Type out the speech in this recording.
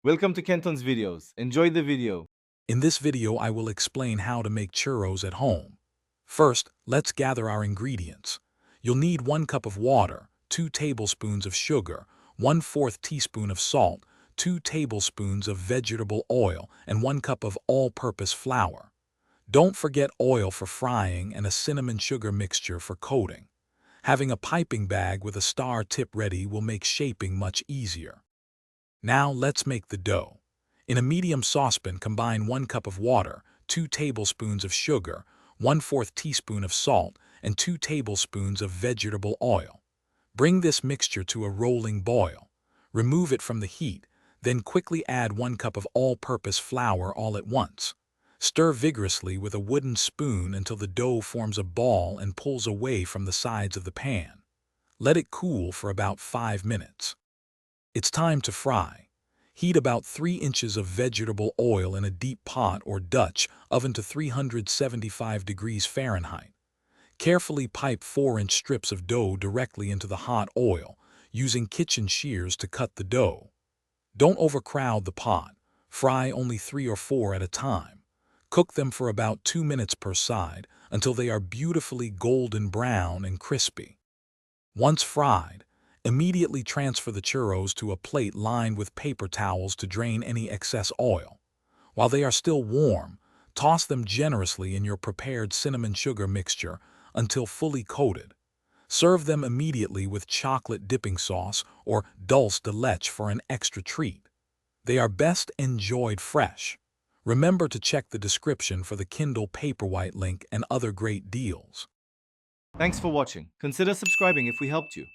Welcome to Kenton's videos. Enjoy the video. In this video, I will explain how to make churros at home. First, let's gather our ingredients. You'll need 1 cup of water, 2 tablespoons of sugar, 1/4 teaspoon of salt, 2 tablespoons of vegetable oil, and 1 cup of all-purpose flour. Don't forget oil for frying and a cinnamon sugar mixture for coating. Having a piping bag with a star tip ready will make shaping much easier. Now let's make the dough. In a medium saucepan, combine 1 cup of water, 2 tablespoons of sugar, 1/4 teaspoon of salt, and 2 tablespoons of vegetable oil. Bring this mixture to a rolling boil. Remove it from the heat, then quickly add 1 cup of all-purpose flour all at once. Stir vigorously with a wooden spoon until the dough forms a ball and pulls away from the sides of the pan. Let it cool for about 5 minutes. It's time to fry. Heat about 3 inches of vegetable oil in a deep pot or Dutch oven to 375 degrees Fahrenheit. Carefully pipe 4-inch strips of dough directly into the hot oil, using kitchen shears to cut the dough. Don't overcrowd the pot. Fry only 3 or 4 at a time. Cook them for about 2 minutes per side until they are beautifully golden brown and crispy. Once fried, immediately transfer the churros to a plate lined with paper towels to drain any excess oil. While they are still warm, toss them generously in your prepared cinnamon sugar mixture until fully coated. Serve them immediately with chocolate dipping sauce or dulce de leche for an extra treat. They are best enjoyed fresh. Remember to check the description for the Kindle Paperwhite link and other great deals. Thanks for watching. Consider subscribing if we helped you.